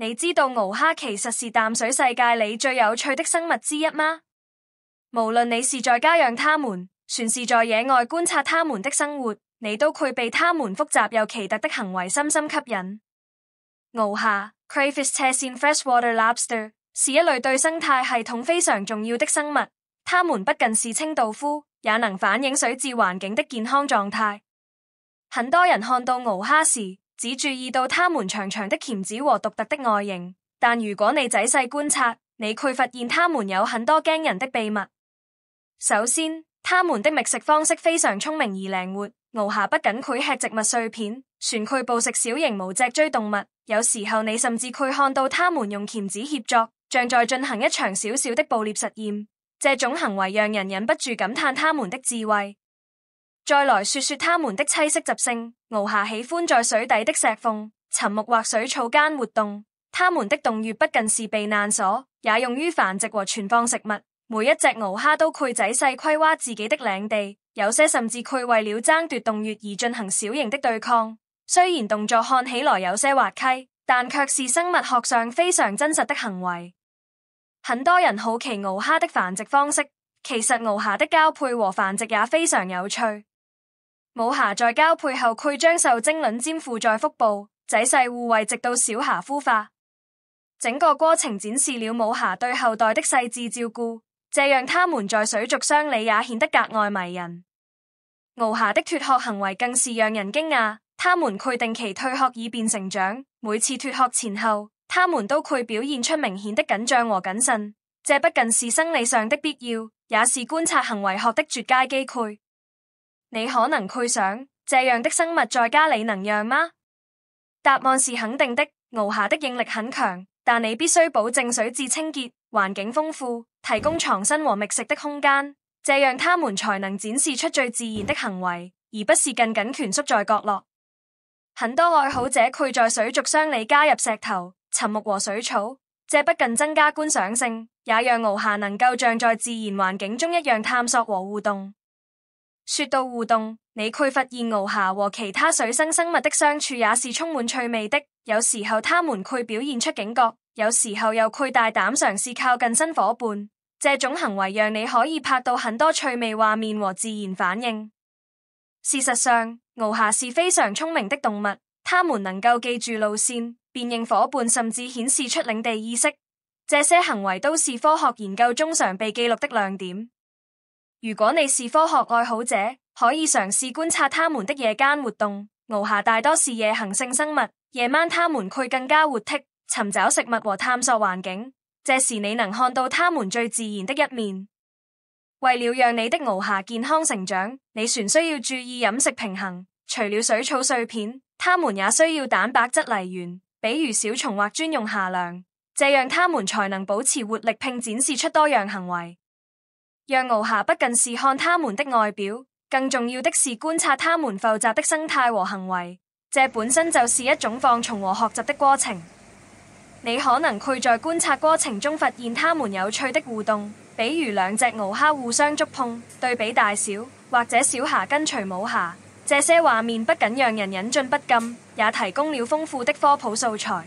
你知道螯蝦其實是淡水世界裏最有趣的生物之一嗎？無論你是在家養它們，還是在野外觀察它們的生活，你都會被它們複雜又奇特的行為深深吸引。螯蝦 Crayfish 斜線 Freshwater Lobster 是一類對生態系統非常重要的生物，它們不僅是清道夫，也能反映水質環境的健康狀態。很多人看到螯蝦時，只注意到它們長長的鉗子和獨特的外形，但如果你仔細觀察，你會發現它們有很多驚人的秘密。首先，它們的覓食方式非常聰明而靈活。螯蝦不僅會吃植物碎片，還會捕食小型無脊椎動物。有時候你甚至會看到它們用鉗子協作，像在進行一場小小的捕獵實驗。這種行為讓人忍不住感嘆它們的智慧。再來說說它們的棲息習性，螯蝦喜歡在水底的石縫、沉木或水草間活動。它們的洞穴不僅是避難所，也用於繁殖和存放食物。每一隻螯蝦都會仔細規劃自己的領地，有些甚至會為了爭奪洞穴而進行小型的對抗。雖然動作看起來有些滑稽，但卻是生物學上非常真實的行為。很多人好奇螯蝦的繁殖方式，其實螯蝦的交配和繁殖也非常有趣。母蝦在交配後會將受精卵粘附在腹部，仔細護衛直到小蝦孵化。整個過程展示了母蝦對後代的細緻照顧，這讓它們在水族箱裏也顯得格外迷人。螯蝦的脫殼行為更是讓人驚訝，它們會定期退殼以便成長，每次脫殼前後，它們都會表現出明顯的緊張和謹慎。這不僅是生理上的必要，也是觀察行為學的絕佳機會。你可能會想，這樣的生物在家裡能養嗎？答案是肯定的。螯蝦的應力很強，但你必須保證水質清潔、環境豐富，提供藏身和覓食的空間，這樣它們才能展示出最自然的行為，而不是緊緊蜷縮在角落。很多愛好者會在水族箱裡加入石頭、沉木和水草，這不僅增加觀賞性，也讓螯蝦能夠像在自然環境中一樣探索和互動。說到互動，你會發現螯蝦和其他水生生物的相處也是充滿趣味的。有時候它們會表現出警覺，有時候又會大膽嘗試靠近新夥伴。這種行為讓你可以拍到很多趣味畫面和自然反應。事實上，螯蝦是非常聰明的動物，它們能夠記住路線、辨認夥伴，甚至顯示出領地意識。這些行為都是科學研究中常被記錄的亮點。如果你是科學愛好者，可以嘗試觀察它們的夜間活動。螯蝦大多是夜行性生物，夜晚它們會更加活剔，尋找食物和探索環境。這時你能看到它們最自然的一面。為了讓你的螯蝦健康成長，你還需要注意飲食平衡。除了水草碎片，它們也需要蛋白質來源，比如小蟲或專用蝦糧，這樣它們才能保持活力並展示出多樣行為。養螯蝦不僅是看它們的外表，更重要的是觀察它們複雜的生態和行為，這本身就是一種放鬆和學習的過程。你可能會在觀察過程中發現它們有趣的互動，比如兩隻螯蝦互相觸碰、對比大小，或者小蝦跟隨母蝦。這些畫面不僅讓人忍俊不禁，也提供了豐富的科普素材。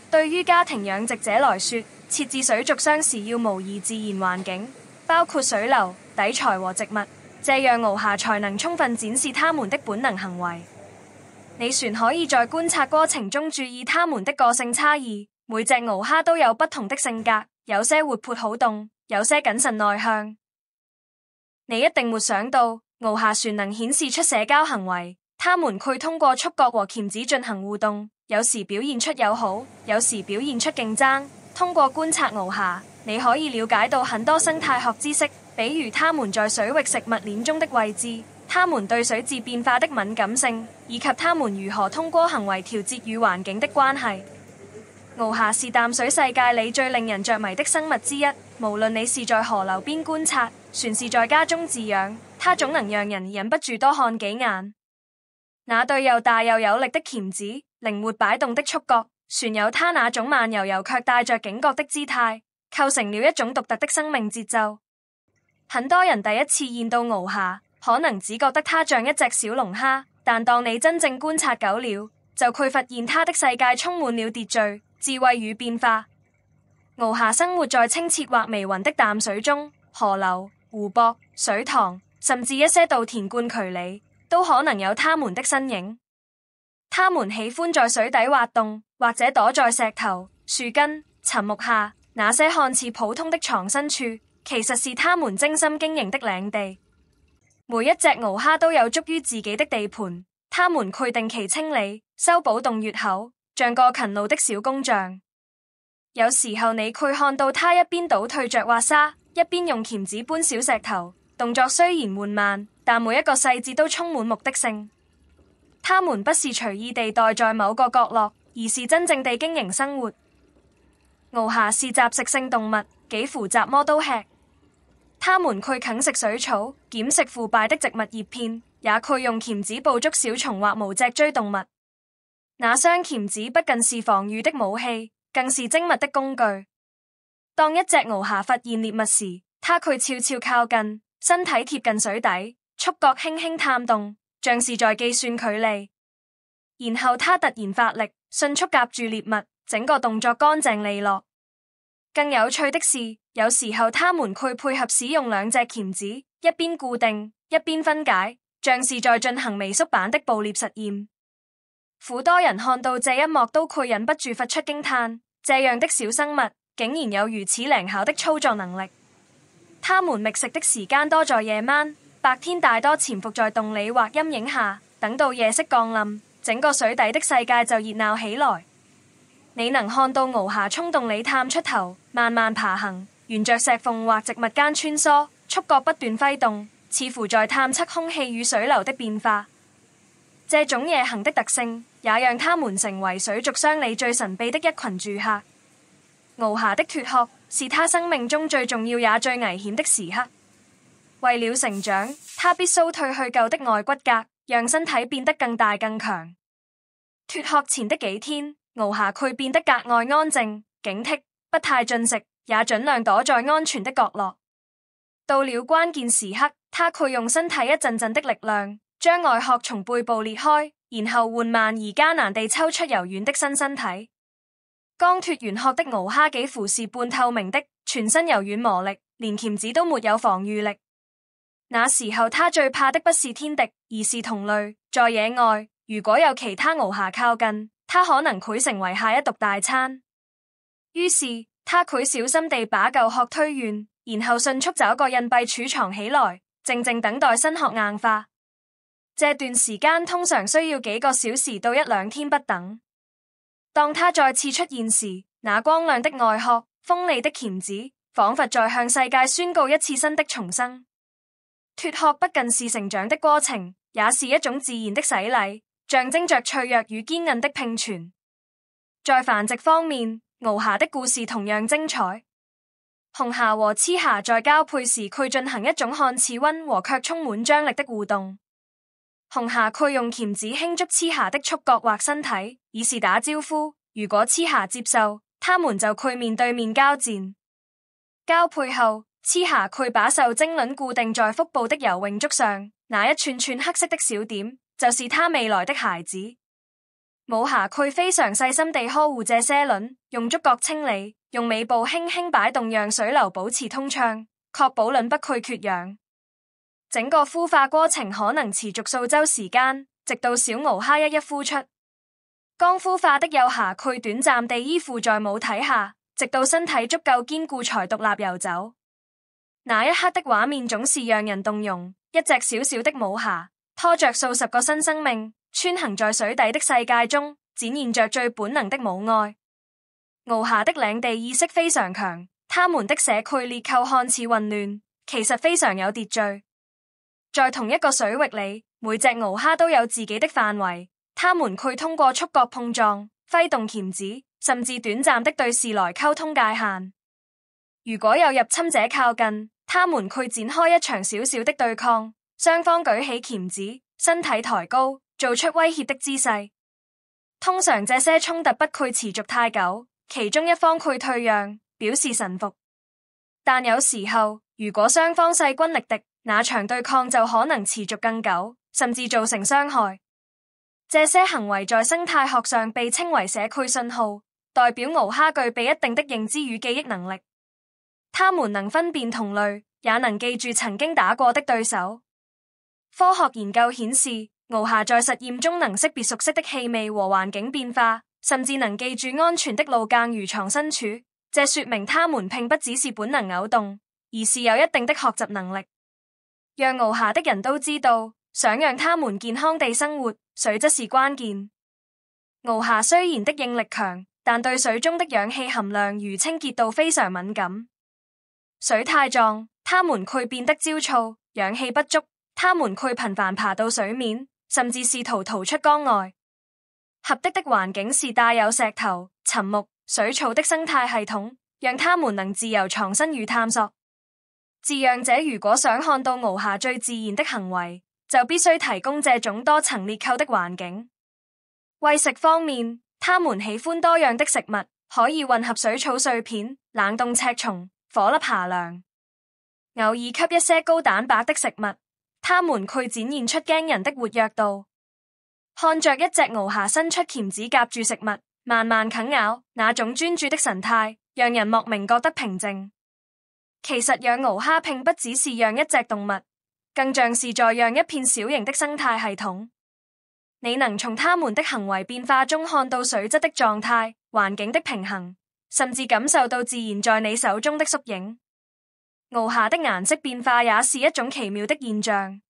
對於家庭養殖者來說，設置水族箱時要模擬自然環境，包括水流、底材和植物，這樣螯蝦才能充分展示它們的本能行為。你還可以在觀察過程中注意它們的個性差異，每隻螯蝦都有不同的性格，有些活潑好動，有些謹慎內向。你一定沒想到，螯蝦還能顯示出社交行為，它們會通過觸覺和鉗子進行互動，有時表現出友好，有時表現出競爭。通過觀察螯蝦，你可以了解到很多生態學知識，比如它們在水域食物鏈中的位置，它們對水質變化的敏感性，以及它們如何通過行為調節與環境的關係。螯蝦是淡水世界裡最令人着迷的生物之一，無論你是在河流邊觀察，還是在家中飼養，它總能讓人忍不住多看幾眼。那對又大又有力的鉗子，靈活擺動的觸覺，船有它那種慢悠悠卻帶着警覺的姿態，構成了一種獨特的生命節奏。很多人第一次見到螯蝦，可能只覺得它像一隻小龍蝦，但當你真正觀察久了，就會發現它的世界充滿了秩序、智慧與變化。螯蝦生活在清澈或微雲的淡水中，河流、湖泊、水塘，甚至一些稻田灌渠裡，都可能有它們的身影。它們喜歡在水底挖洞，或者躲在石頭、樹根、沉木下。那些看似普通的藏身處，其實是它們精心經營的領地。每一隻螯蝦都有足於自己的地盤，它們會定期清理、修補洞穴口，像個勤勞的小工匠。有時候你會看到它一邊倒退着挖沙，一邊用鉗子搬小石頭，動作雖然緩慢，但每一個細節都充滿目的性。它們不是隨意地待在某個角落，而是真正地經營生活。螯蝦是雜食性動物，幾乎雜麼都吃。它們會啃食水草，撿食腐敗的植物葉片，也會用鉗子捕捉小蟲或無脊椎動物。那雙鉗子不僅是防禦的武器，更是精密的工具。當一隻螯蝦發現獵物時，它會悄悄靠近，身體貼近水底，觸角輕輕探動，像是在計算距離。然後它突然發力，迅速夾住獵物，整個動作乾淨利落。更有趣的是，有時候它們會配合使用兩隻鉗子，一邊固定，一邊分解，像是在進行微縮版的捕獵實驗。許多人看到這一幕都會忍不住發出驚嘆，這樣的小生物竟然有如此靈巧的操作能力。它們覓食的時間多在夜晚，白天大多潛伏在洞裡或陰影下，等到夜色降臨，整個水底的世界就熱鬧起來。你能看到螯蝦衝洞裡探出頭，慢慢爬行，沿着石縫或植物間穿梭，觸角不斷揮動，似乎在探測空氣與水流的變化。這種夜行的特性，也讓它們成為水族箱裡最神秘的一群住客。螯蝦的脫殼是它生命中最重要也最危險的時刻。為了成長，它必須褪去舊的外骨骼，讓身體變得更大更強。脫殼前的幾天，螯蝦會變得格外安靜、警惕，不太進食，也盡量躲在安全的角落。到了關鍵時刻，它會用身體一陣陣的力量，將外殼從背部裂開，然後緩慢而艱難地抽出柔軟的新身體。剛脫完殼的螯蝦幾乎是半透明的，全身柔軟磨礪，連鉗子都沒有防禦力。那時候它最怕的不是天敵，而是同類。在野外，如果有其他螯蝦靠近，它可能會成為下一毒大餐。於是它會小心地把舊殼推遠，然後迅速找個隱蔽儲藏起來，靜靜等待新殼硬化。這段時間通常需要幾個小時到一兩天不等。當它再次出現時，那光亮的外殼、鋒利的鉗子，仿佛在向世界宣告一次新的重生。脫殼不僅是成長的過程，也是一種自然的洗禮，象徵着脆弱與堅韌的並存。在繁殖方面，螯蝦的故事同樣精彩。雄蝦和雌蝦在交配時會進行一種看似溫和卻充滿張力的互動。雄蝦會用鉗子輕觸雌蝦的觸角或身體，以示打招呼。如果雌蝦接受，它們就會面對面交戰。交配後，雌蝦會把受精卵固定在腹部的游泳足上，那一串串黑色的小點，就是它未來的孩子。母蝦會非常細心地呵護這些卵，用觸角清理，用尾部輕輕擺動，讓水流保持通暢，確保卵不會缺氧。整個孵化過程可能持續數週時間，直到小螯蝦一一孵出。剛孵化的幼蝦會短暫地依附在母體下，直到身體足夠堅固才獨立游走。那一刻的畫面總是讓人動容，一隻小小的母蝦拖着數十個新生命，穿行在水底的世界中，展現着最本能的母愛。螯蝦的領地意識非常強，它們的社區結構看似混亂，其實非常有秩序。在同一個水域裡，每隻螯蝦都有自己的範圍，它們會通過觸角碰撞、揮動鉗子，甚至短暫的對視來溝通界限。如果有入侵者靠近，它們會展開一場小小的對抗，雙方舉起鉗子，身體抬高，做出威脅的姿勢。通常這些衝突不會持續太久，其中一方會退讓，表示臣服。但有時候，如果雙方勢均力敵，那場對抗就可能持續更久，甚至造成傷害。這些行為在生態學上被稱為社區信號，代表螯蝦具備一定的認知與記憶能力。它們能分辨同類，也能記住曾經打過的對手。科學研究顯示，螯蝦在實驗中能識別熟悉的氣味和環境變化，甚至能記住安全的路徑如藏身處。這說明它們並不只是本能偶動，而是有一定的學習能力。讓螯蝦的人都知道，想讓它們健康地生活，水質是關鍵。螯蝦雖然的應力強，但對水中的氧氣含量與清潔度非常敏感。水太壯，它們會變得焦躁；氧氣不足，它們會頻繁爬到水面，甚至試圖逃出缸外。合適的環境是帶有石頭、沉木、水草的生態系統，讓它們能自由藏身與探索。飼養者如果想看到螯蝦最自然的行為，就必須提供這種多層列構的環境。餵食方面，它們喜歡多樣的食物，可以混合水草碎片、冷凍赤蟲、火粒蝦糧，偶爾給一些高蛋白的食物。它們會展現出驚人的活躍度。看着一隻螯蝦伸出鉗子夾住食物，慢慢啃咬，那種專注的神態，讓人莫名覺得平靜。其實養螯蝦並不只是養一隻動物，更像是在養一片小型的生態系統。你能從它們的行為變化中看到水質的狀態、環境的平衡，甚至感受到自然在你手中的縮影。螯蝦的顏色變化也是一種奇妙的現象。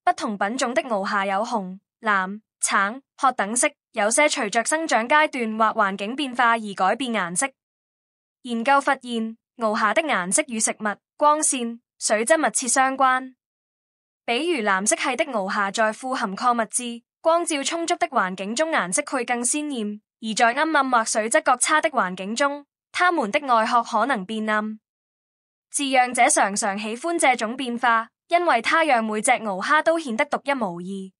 不同品種的螯蝦有紅、藍、橙、褐等色，有些隨着生長階段或環境變化而改變顏色。研究發現，螯蝦的顏色與食物、光線、水質密切相關。比如藍色系的螯蝦在富含礦物質、光照充足的環境中顏色會更鮮豔，而在暗或水質較差的環境中，它們的外殼可能變暗。飼養者常常喜歡這種變化，因為它讓每隻螯蝦都顯得獨一無二。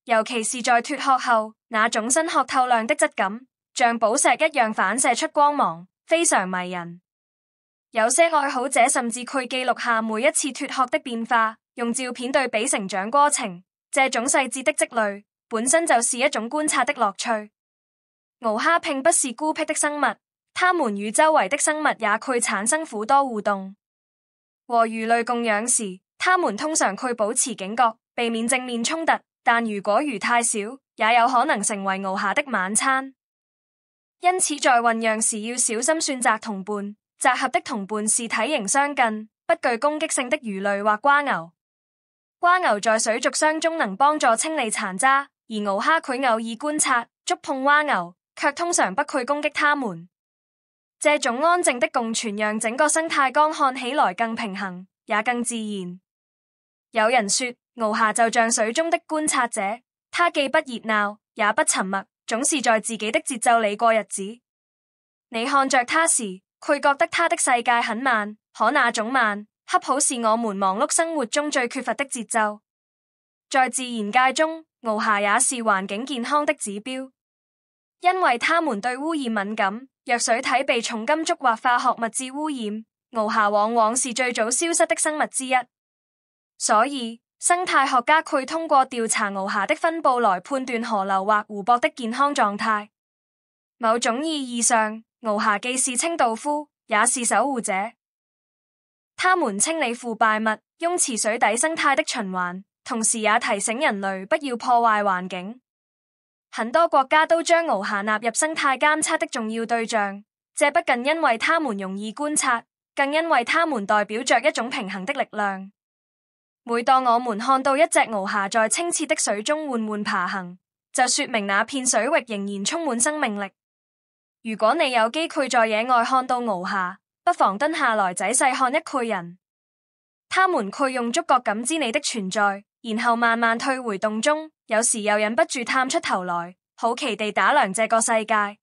尤其是在脫殼後，那種新殼透亮的質感，像寶石一樣反射出光芒，非常迷人。有些愛好者甚至會記錄下每一次脫殼的變化，用照片對比成長過程。這種細緻的積累，本身就是一種觀察的樂趣。螯蝦並不是孤僻的生物。它們與周圍的生物也會產生許多互動。和魚類共養時，它們通常會保持警覺，避免正面衝突。但如果魚太少，也有可能成為螯蝦的晚餐。因此，在醞釀時要小心選擇同伴。擇合的同伴是體型相近、不具攻擊性的魚類或蝸牛。蝸牛在水族箱中能幫助清理殘渣，而螯蝦佢偶爾觀察、觸碰蝸牛，卻通常不會攻擊它們。這種安靜的共存讓整個生態缸看起來更平衡，也更自然。有人說，螯蝦就像水中的觀察者，它既不熱鬧，也不沉默，總是在自己的節奏裡過日子。你看着它時，會覺得它的世界很慢，可那種慢，恰好是我們忙碌生活中最缺乏的節奏。在自然界中，螯蝦也是環境健康的指標，因為它們對污染敏感。若水體被重金屬或化學物質污染，螯蝦往往是最早消失的生物之一。所以，生態學家會通過調查螯蝦的分布來判斷河流或湖泊的健康狀態。某種意義上，螯蝦既是清道夫，也是守護者。它們清理腐敗物，擁持水底生態的循環，同時也提醒人類不要破壞環境。很多國家都將螯蝦納入生態監測的重要對象，這不僅因為它們容易觀察，更因為它們代表着一種平衡的力量。每當我們看到一隻螯蝦在清澈的水中緩緩爬行，就說明那片水域仍然充滿生命力。如果你有機會在野外看到螯蝦，不妨蹲下來仔細看一個人。他們會用觸覺感知你的存在，然後慢慢退回洞中，有時又忍不住探出頭來，好奇地打量這個世界。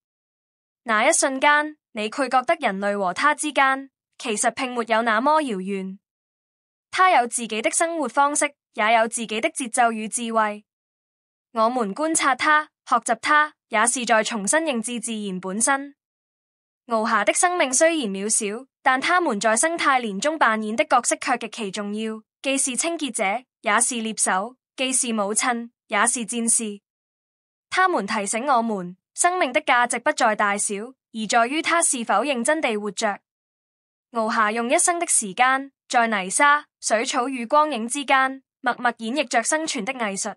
那一瞬間，你會覺得人類和它之間，其實並沒有那麼遙遠。它有自己的生活方式，也有自己的節奏與智慧。我們觀察它，學習它，也是在重新認知自然本身。螯蝦的生命雖然渺小，但它們在生態鏈中扮演的角色卻極其重要，既是清潔者，也是獵手，既是母親，也是戰士。它們提醒我們，生命的價值不在大小，而在於他是否認真地活着。敖霞用一生的時間，在泥沙、水草與光影之間，默默演繹着生存的藝術。